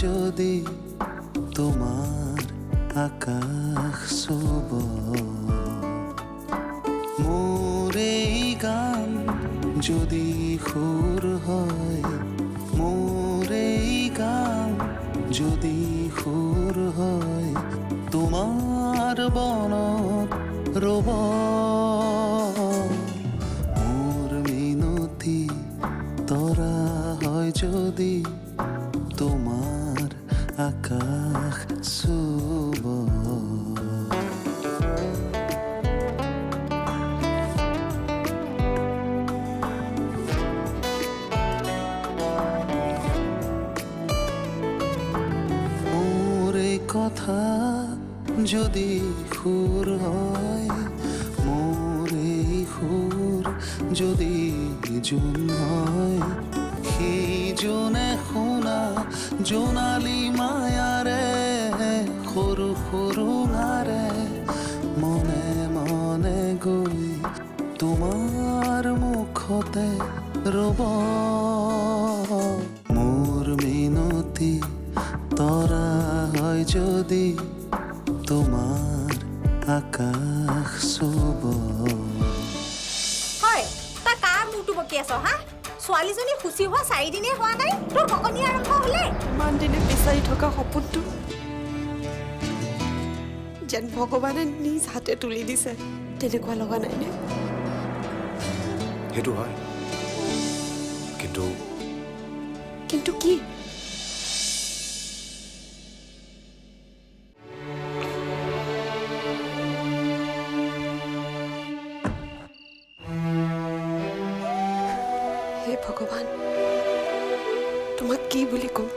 যদি তোমার আকাশ শুভ মোর এই গান যদি সুর হয় মোর এই গান যদি সুর হয় তোমার বনত রব মোর মিনতি তৰা হয় যদি তোমাৰ আকাশ শুভ কথা যদি সুৰ হয় মোৰ এই সুৰ যদি জোন হয় সেই জোনে শুনা জোনালী মায়াৰে সৰু সৰু নাৰে মনে মনে গৈ তোমাৰ মুখতে ৰব মোৰ মিনতি তৰা হয় যদি তোমাৰ আকাশ শুভ হয় তা কাৰ মুটো বকি আছ হা ছোৱালীজনী খুচি হোৱা 4 দিনে হোৱা নাই তোৰ ভকনি আৰম্ভ হলে ইমান দিনে বিচাৰি থকা সপোনটো যেন ভগৱানে নিজ হাতে তুলি দিছে তেনেকুৱা লগা নাইনে সেইটো হয় কিন্তু কি ভগৱান তোমাক কি বুলি কম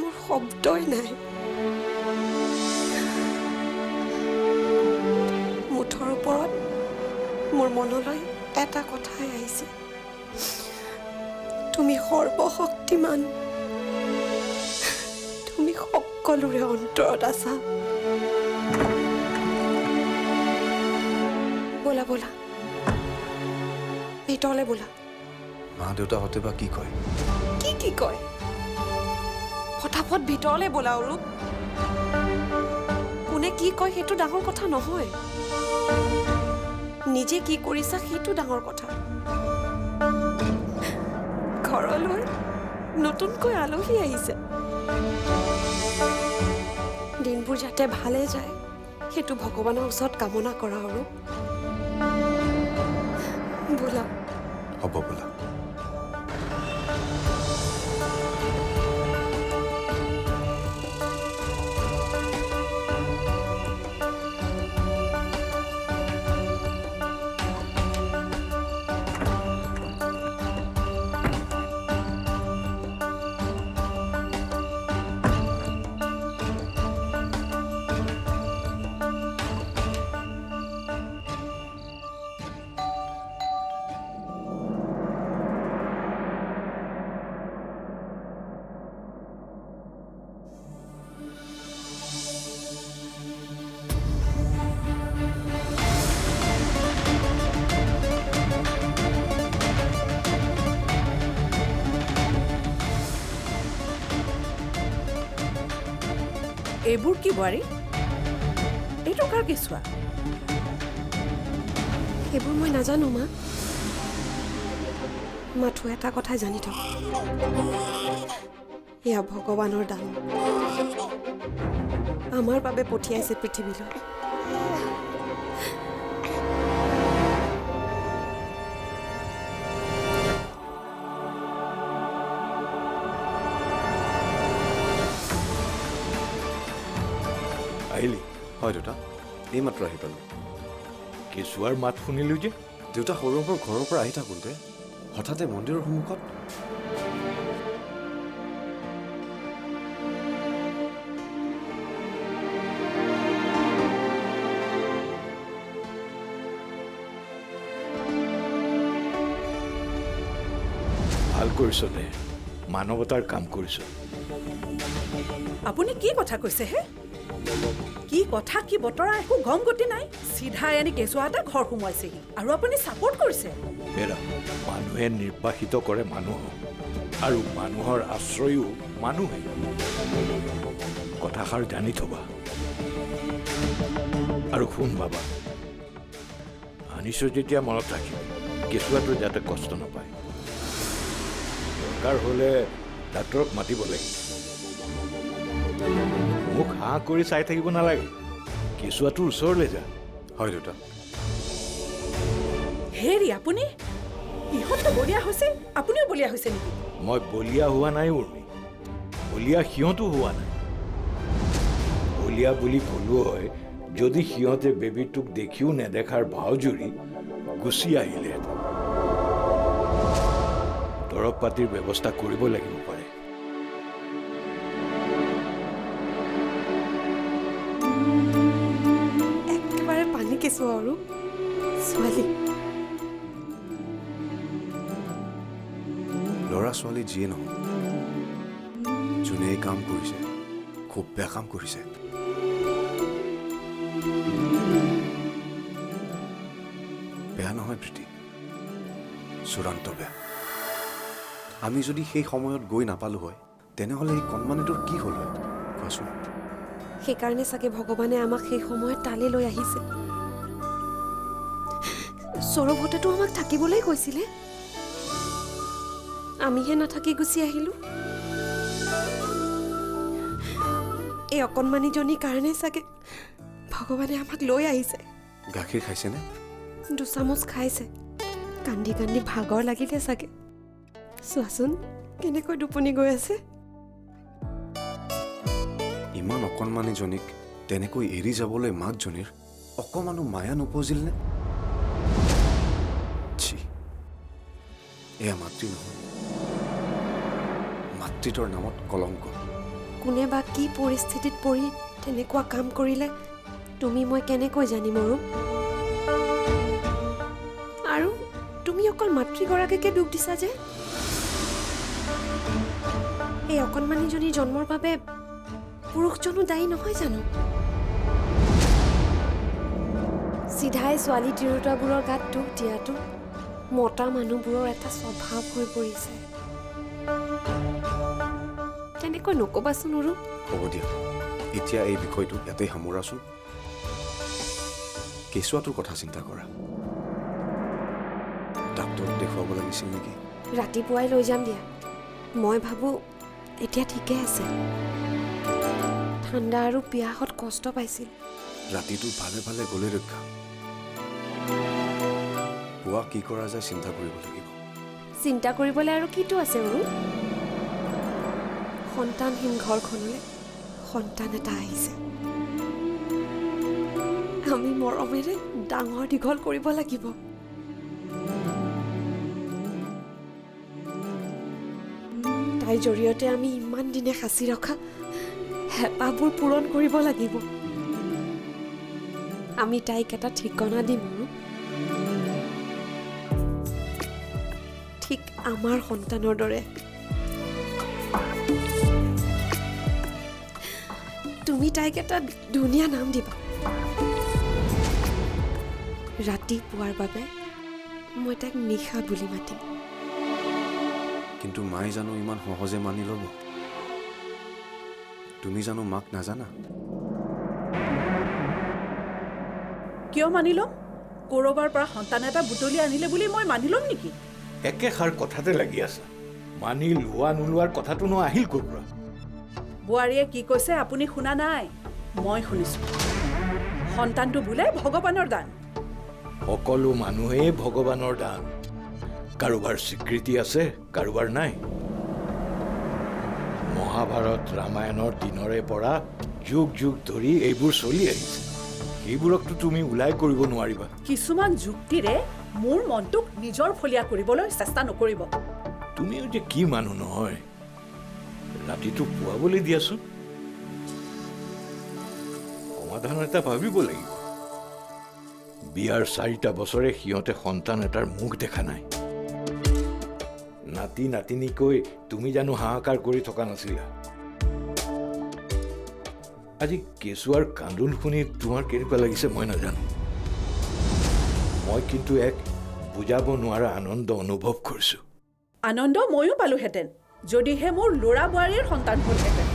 মোৰ শব্দই নাই মুঠৰ ওপৰত মোৰ মনলৈ এটা কথাই আহিছে তুমি সৰ্বশক্তিমান তুমি সকলোৰে অন্তৰত আছা ব'লা ব'লা ভিতৰলৈ বোলা মা দেউতাহঁতে বা কি কয় কি কয় ফটাফট ভিতৰলৈ বোলা অৰূপ কোনে কি কয় সেইটো ডাঙৰ কথা নহয় নিজে কি কৰিছা সেইটো ডাঙৰ কথা ঘৰলৈ নতুনকৈ আলহী আহিছে দিনবোৰ যাতে ভালে যায় সেইটো ভগৱানৰ ওচৰত কামনা কৰা অৰূপ বোলা হ'ব বোলা এইবোৰ কি বোৱাৰী এইটো কাৰ কেঁচুৱা এইবোৰ মই নাজানো মা মাথো এটা কথাই জানি থাক এয়া ভগৱানৰ দান আমাৰ বাবে পঠিয়াইছে পৃথিৱীলৈ আহিলি হয় দেউতা এইমাত্ৰ আহি পালোঁ কেঁচুৱাৰ মাত শুনিলোঁ যে দেউতা সৰুৰ পৰা ঘৰৰ পৰা আহি থাকোঁতে হঠাতে মন্দিৰৰ সন্মুখত ভাল কৰিছ দে মানৱতাৰ কাম কৰিছ আপুনি কি কথা কৈছে হে কি কথা কি বতৰা একো গম গতি নাই সিধাই আনি কেঁচুৱা এটা ঘৰ সোমোৱাইছেহি আৰু আপুনি ছাপোৰ্ট কৰিছে এৰা মানুহে নিৰ্বাসিত কৰে মানুহক আৰু মানুহৰ আশ্ৰয়ো মানুহে। কথাষাৰ জানি থবা। আৰু শুন বাবা, আনিছো যেতিয়া মনত ৰাখিব, কেঁচুৱাটো যাতে কষ্ট নাপায়। দৰকাৰ হ'লে ডাক্তৰক মাতিব লাগিব। মোক হাঁ কৰি চাই থাকিব নালাগে, কেঁচুৱাটোৰ ওচৰলৈ যা। হয় দেউতা। হেৰি আপুনি ইহঁতটো বলিয়া হৈছে, আপুনিও বলিয়া হৈছে নেকি? মই বলিয়া হোৱা নাই উৰ্মি, বলিয়া সিহঁতো হোৱা নাই। বলিয়া বুলি ক'লো হয় যদি সিহঁতে বেবীটোক দেখিও নেদেখাৰ ভাও জুৰি গুচি আহিলেহেঁতেন। দৰৱ পাতিৰ ব্যৱস্থা কৰিব লাগিব পাৰে। একেবাৰে পানী কেঁচুৱা আৰু ছোৱালী। ল'ৰা ছোৱালী যিয়ে নহওক, যোনে এই কাম কৰিছে খুব বেয়া কাম কৰিছে। বেয়া নহয় প্ৰীতি, চূড়ান্ত বেয়া। আমি যদি সেই সময়ত গৈ নাপালো হয়, তেনেহ'লে এই কণমানিটোৰ কি হ'ল হয় কোৱাচোন? সেইকাৰণে চাগে ভগৱানে আমাক সেই সময়ত তালৈ লৈ আহিছিল। সৌৰভহঁতেতো আমাক থাকিবলৈ কৈছিলে, আমিহে নাথাকি গুচি আহিলো। এই অকণমানিজনীৰ কাৰণে চাগে ভগৱানে আমাক লৈ আহিছে। গাখীৰ খাইছেনে? দুচামুচ খাইছে, কান্দি কান্দি ভাগৰ লাগিলে চাগে। চোৱাচোন কেনেকৈ টোপনি গৈ আছে। ইমান অকণমানিজনীক তেনেকৈ এৰি যাবলৈ মাকজনীৰ অকমানো মায়া নপজিল নে? ছি, এয়া মাতৃ নহয়, মাতৃত্বৰ নামত কলংক। কোনে বা কি পৰিস্থিতিত পৰি তেনেকুৱা কাম কৰিলে তুমি মই কেনেকৈ জানিম আৰু? আৰু তুমি অকল মাতৃগৰাকীকে দুখ দিছা যে? এই অকণমানিজনীৰ জন্মৰ বাবে পুৰুষজনো দায়ী নহয় জানো? চিধাই ছোৱালী তিৰোতাবোৰৰ গাত দুখ দিয়াটো মতা মানুহবোৰৰ এটা স্বভাৱ হৈ পৰিছে। তেনেকৈ নকবাচোন আৰু। হ'ব দিয়া, এতিয়া এই বিষয়টো ইয়াতেই সামৰাচোন। কেঁচুৱাটোৰ কথা চিন্তা কৰা। ডাক্তৰক দেখুৱাব লাগিছিল নেকি? ৰাতিপুৱাই লৈ যাম দিয়া। মই ভাবোঁ এতিয়া ঠিকে আছে। ঠাণ্ডা আৰু পিয়াহত কষ্ট পাইছিল। ৰাতিটো ভালে ভালে গ'লে ৰক্ষা। পুৱা কি কৰা যায় চিন্তা কৰিব লাগিব। চিন্তা কৰিবলৈ আৰু কিটো আছে বাৰু? সন্তানহীন ঘৰখনলৈ সন্তান এটা আহিছে। আমি মৰমেৰে ডাঙৰ দীঘল কৰিব লাগিব। তাইৰ জৰিয়তে আমি ইমান দিনে সাঁচি ৰখা হেঁপাহবোৰ পূৰণ কৰিব লাগিব। আমি তাইক এটা ঠিকনা দিম আৰু ঠিক আমাৰ সন্তানৰ দৰে। তুমি তাইক এটা ধুনীয়া নাম দিবা। ৰাতিপুৱাৰ বাবে মই তাইক নিশা বুলি মাতিম। কিন্তু মায়ে জানো ইমান সহজে মানি ল'ব? তুমি জানো মাক নাজানা? কিয় মানি ল'ম? ক'ৰবাৰ পৰা সন্তান এটা বুটলি আনিলে বুলি মই মানি ল'ম নেকি? একেষাৰ কথাতে লাগি আছা। মানি লোৱা নোলোৱাৰ কথাটোনো আহিল ক'ৰ পৰা? বোৱাৰীয়ে কি কৈছে আপুনি শুনা নাই? মই শুনিছোঁ। সন্তানটো বোলে ভগৱানৰ দান। সকলো মানুহেই ভগৱানৰ দান। কাৰোবাৰ স্বীকৃতি আছে, কাৰোবাৰ নাই। মহাভাৰত ৰামায়ণৰ দিনৰে পৰা যুগ যুগ ধৰি এইবোৰ চলি আহিছে। সেইবোৰকতো তুমি ওলাই কৰিব নোৱাৰিবা। কিছুমান যুক্তিৰে মোৰ মনটোক নিজৰ ফলীয়া কৰিবলৈ চেষ্টা নকৰিব। তুমিও যে কি মানুহ নহয়, ৰাতিটো পুৱাবলৈ দিয়াচোন। সমাধান এটা ভাবিব লাগিব। বিয়াৰ 4টা বছৰে সিহঁতে সন্তান এটাৰ মুখ দেখা নাই। নাতি নাতিনিকৈ তুমি জানো হাহাকাৰ কৰি থকা নাছিলা? আজি কেঁচুৱাৰ কান্দোন শুনি তোমাৰ কেনেকুৱা লাগিছে মই নাজানো। মই কিন্তু এক বুজাব নোৱাৰা আনন্দ অনুভৱ কৰিছোঁ। আনন্দ ময়ো পালোহেঁতেন, যদিহে মোৰ ল'ৰা বোৱাৰীৰ সন্তান হ'লহেঁতেন।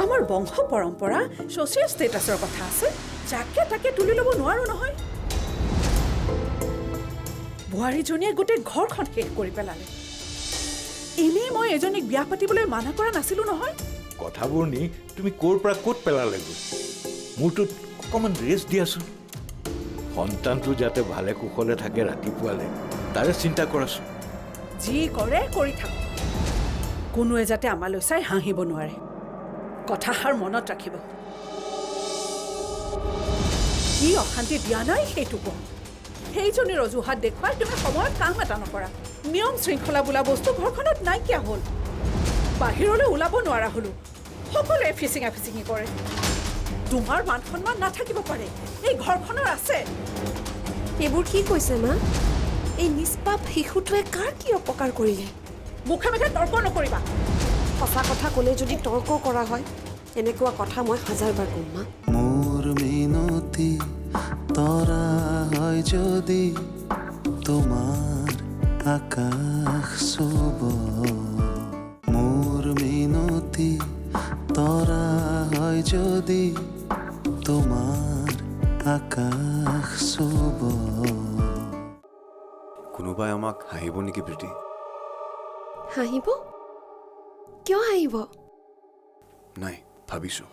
আমাৰ বংশ পৰম্পৰা ছ'চিয়েল ষ্টেটাছৰ কথা আছে, যাকে তাকে তুলি ল'ব নোৱাৰো নহয়। বোৱাৰীজনীয়ে গোটেই ঘৰখন শেষ কৰি পেলালে। এনেই মই এজনীক বিয়া পাতিবলৈ মানা কৰা নাছিলো নহয়। কথাবোৰ নি তুমি ক'ৰ পৰা ক'ত পেলালেগৈ? মোৰটোত অকণমান ৰেষ্ট দিয়াচোন। সন্তানটো যাতে ভালে কুশলে থাকে ৰাতিপুৱালে, তাৰে চিন্তা কৰাচোন। যি কৰে কৰি থাকক, কোনোৱে যাতে আমালৈ চাই হাঁহিব নোৱাৰে। কথাষাৰ মনত ৰাখিব। কি অশান্তি দিয়া নাই সেইটো কওঁ। সেইজনীৰ অজুহাত দেখুৱাই তুমি সময়ত কাম এটা নকৰা। নিয়ম শৃংখলা বোলা বস্তু ঘৰখনত নাইকিয়া হ'ল। বাহিৰলৈ ওলাব নোৱাৰা হ'লো। সকলোৱে ফিচিঙা ফিচিঙি কৰে। তোমাৰ মান সন্মান নাথাকিব পাৰে, এই ঘৰখনৰ আছে। এইবোৰ কি কৈছে মা? এই নিষ্পাপ শিশুটোৱে কাৰ কি অপকাৰ কৰিলে? মুখে মুখে তৰ্ক নকৰিবা। সঁচা কথা ক'লে যদি তৰ্ক কৰা হয়, এনেকুৱা কথা মই হাজাৰবাৰ ক'ম মা। মোর মিনতি তরা হয় যদি তোমার আকাশ শুভ মোর মিনতি তরা হয় যদি তোমার আকাশ শুভ কোনোবাই আমাক হাঁহিব নেকি প্ৰীতি? হাঁহিব? কিয় হাঁহিব? নাই, ভাবিছোঁ।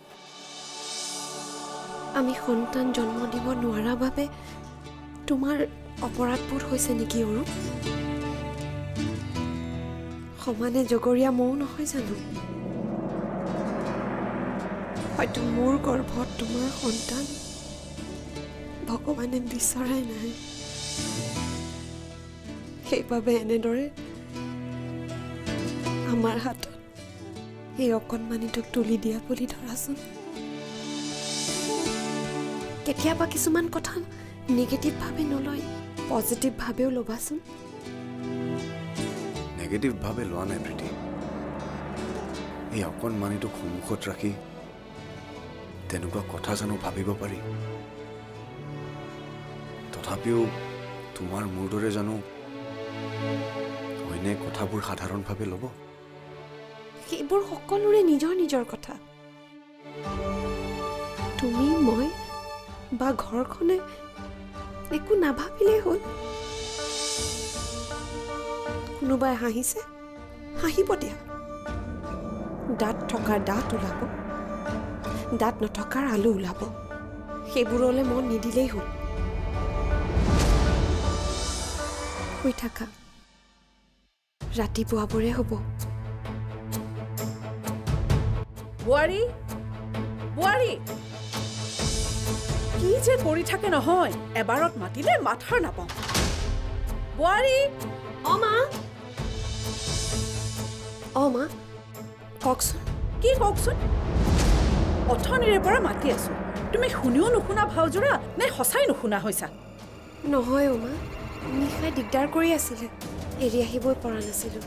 আমি সন্তান জন্ম দিব নোৱাৰা বাবে তোমাৰ অপৰাধবোধ হৈছে নেকি অৰূপ? সমানে জগৰীয়া ময়ো নহয় জানো? হয়তো মোৰ গৰ্ভত তোমাৰ সন্তান ভগৱানে বিচৰাই নাই, সেইবাবে এনেদৰে আমাৰ হাতত এই অকণমানিটোক তুলি দিয়া বুলি ধৰাচোন। কেতিয়াবা কিছুমান কথা নিগেটিভভাৱে নলয়, পজিটিভভাৱেও ল'বাচোন। নেগেটিভভাৱে লোৱা নাই প্ৰীতি। এই অকণমানিটোক সন্মুখত ৰাখি তেনেকুৱা কথা জানো ভাবিব পাৰি? তথাপিও তোমাৰ মোৰ দৰে জানো অইনে কথাবোৰ সাধাৰণভাৱে ল'ব? সেইবোৰ সকলোৰে নিজৰ নিজৰ কথা। তুমি, মই বা ঘৰখনে একো নাভাবিলেই হ'ল। কোনোবাই হাঁহিছে, হাঁহিব দিয়া। দাঁত থকাৰ দাঁত ওলাব, দাঁত নথকাৰ আলু ওলাব। সেইবোৰলৈ মন নিদিলেই হ'ল। শুই থাকা, ৰাতিপুৱাবোৰে হ'ব। বোৱাৰী, বোৱাৰী, কি যে কৰি থাকে নহয়, এবাৰত মাতিলে মাথাৰ নাপাওঁ। বোৱাৰী, অ মা, অ মা, কওকচোন। কি কওকচোন? অথনিৰে পৰা মাতি আছো, তুমি শুনিও নুশুনা ভাওজোৰা নে সঁচাই নুশুনা হৈছা? নহয় অ মা, নিশাই দিগদাৰ কৰি আছিলে, এৰি আহিবই পৰা নাছিলোঁ।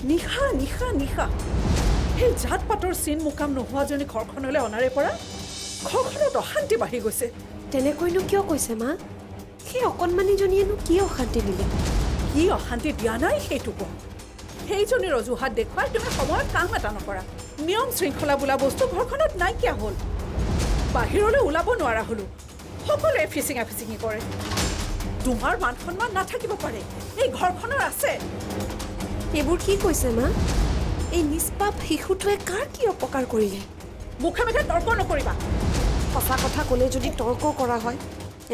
নিশা নিশা নিশা, সেই জাত পাতৰ চিন মুকাম নোহোৱাজনী ঘৰখনলৈ অনাৰে পৰা ঘৰখনত অশান্তি বাঢ়ি গৈছে। তেনেকৈনো কিয় কৈছে মা? সেই অকণমানিজনীয়েনো কি অশান্তি দিলে? কি অশান্তি দিয়া নাই সেইটো কওঁ। সেইজনীৰ অজুহাত দেখুৱাই তুমি সময়ত কাম এটা নকৰা। নিয়ম শৃংখলা বোলা বস্তু ঘৰখনত নাইকিয়া হ'ল। বাহিৰলৈ ওলাব নোৱাৰা হ'লো। সকলোৱে ফিচিঙা ফিচিঙি কৰে। তোমাৰ মান সন্মান নাথাকিব পাৰে, এই ঘৰখনৰ আছে। এইবোৰ কি কৈছে মা? এই নিষ্পাপ শিশুটোৱে কাৰ কি অপকাৰ কৰিলে? মুখে মুখে তৰ্ক নকৰিবা। সঁচা কথা ক'লে যদি তৰ্ক কৰা হয়,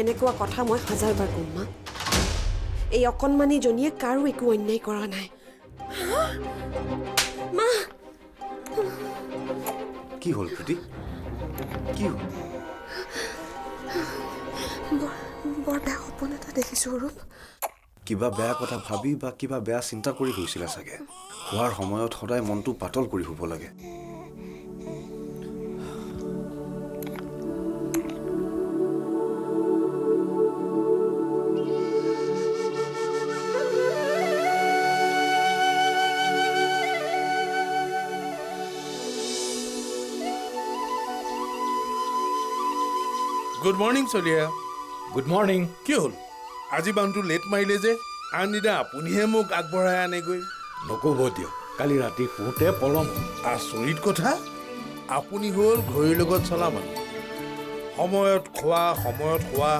এনেকুৱা কথা মই হাজাৰবাৰ ক'ম মা। এই অকণমানিজনীয়ে কাৰো একো অন্যায় কৰা নাই। মা, কি হ'ল প্ৰীতি? কি হ'ল? বৰ বেয়া সপোন এটা দেখিছোঁ অৰূপ। কিবা বেয়া কথা ভাবি বা কিবা বেয়া চিন্তা কৰি হৈছিলে চাগে। হোৱাৰ সময়ত সদায় মনটো পাতল কৰি শুব লাগে। গুড মৰ্ণিং চলিয়া। Good morning. কি হ'ল আজি বানটো লেট মাৰিলে যে? আনদিনা আপুনিহে মোক আগবঢ়াই আনেগৈ। নক'ব দিয়ক কালি ৰাতি শুওঁতে পলম হ'ল। আচৰিত কথা, আপুনি হ'ল ঘড়ীৰ লগত চলা মানুহ। সময়ত খোৱা, সময়ত শোৱা,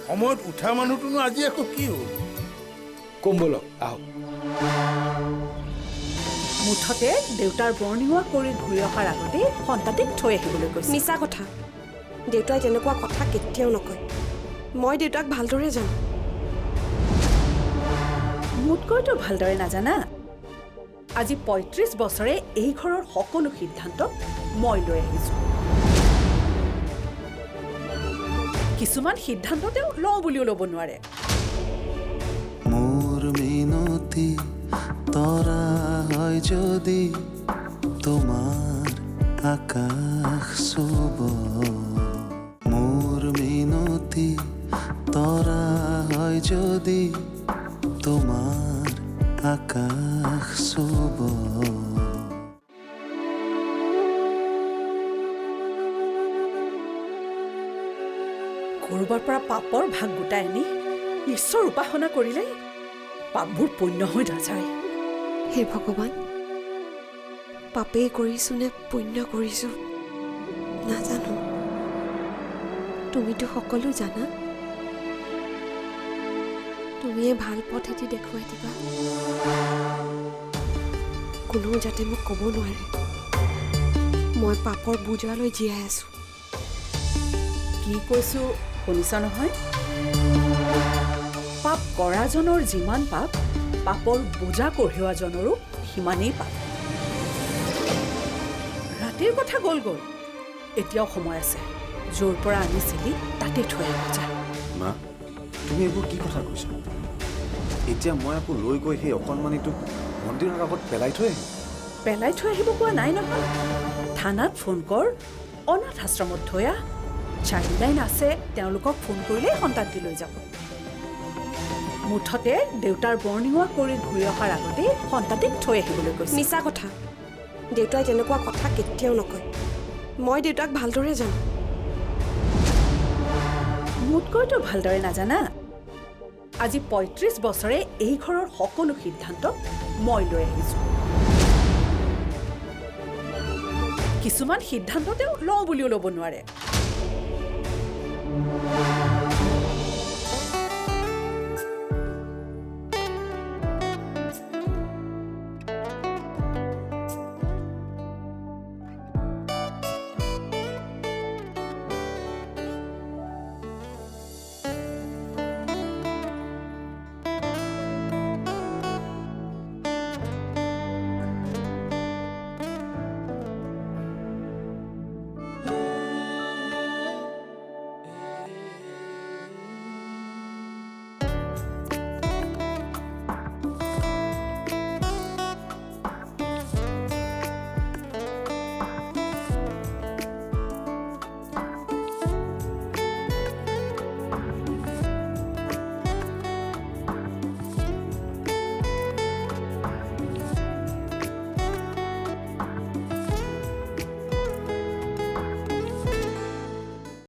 সময়ত উঠা মানুহটোনো আজি আকৌ কি হ'ল? কম ব'লক আহক। মুঠতে দেউতাৰ বৰ্ণিঙোৱা কৰি ঘূৰি অহাৰ আগতে সন্তানটিক থৈ আহিবলৈ কৈছে। মিছা কথা। দেউতাই তেনেকুৱা কথা কেতিয়াও নকয়। মই দেউতাক ভালদৰে জানো। মোতকৈতো ভালদৰে নাজানা। আজি ৩৫ বছৰে এই ঘৰৰ সকলো সিদ্ধান্ত মই লৈ আহিছোঁ। কিছুমান সিদ্ধান্ত তেওঁ লওঁ বুলিও ল'ব নোৱাৰে। মোৰ মিনতি তৰা হয় যদি তোমাৰ আকাশ চুব মোৰ মিনতি তৰা হয় যদি তোমাৰ আকাশ চুব ক'ৰবাৰ পৰা পাপৰ ভাগ গোটাই আনি ঈশ্বৰ উপাসনা কৰিলে পাপবোৰ পুণ্য হৈ নাযায়। হে ভগৱান, পাপেই কৰিছোঁ নে পুণ্য কৰিছোঁ নাজানো। তুমিতো সকলো জানা। তুমিয়ে ভাল পথ এটি দেখুৱাই দিবা। কোনো যাতে মোক ক'ব নোৱাৰে মই পাপৰ বোজালৈ জীয়াই আছোঁ। কি কৈছোঁ শুনিছ নহয়? পাপ কৰাজনৰ যিমান পাপ, পাপৰ বোজা কঢ়িওৱাজনৰো সিমানেই পাপ। ৰাতিৰ কথা গ'ল গ'ল, এতিয়াও সময় আছে। য'ৰ পৰা আনিছিলি তাতে থৈ আহিব যা। মা, তুমি এইবোৰ কি কথা কৈছা? এতিয়া মই আকৌ লৈ গৈ সেই অকণমানিটোক মন্দিৰৰ আগত পেলাই থৈ আহিম? পেলাই থৈ আহিব কোৱা নাই নহয়। থানাত ফোন কৰ, অনাথ আশ্ৰমত থৈ আহ। চাইল্ড লাইন আছে, তেওঁলোকক ফোন কৰিলেই সন্তানটি লৈ যাব। মুঠতে দেউতাৰ বৰ্ণিঙোৱা কৰি ঘূৰি অহাৰ আগতে সন্তানটিক থৈ আহিবলৈ কৈছে। মিছা কথা। দেউতাই তেনেকুৱা কথা কেতিয়াও নকয়। মই দেউতাক ভালদৰে জানো। মোতকৈতো ভালদৰে নাজানা। আজি ৩৫ বছৰে এই ঘৰৰ সকলো সিদ্ধান্ত মই লৈ আহিছোঁ। কিছুমান সিদ্ধান্ত তেওঁ লওঁ বুলিও ল'ব নোৱাৰে।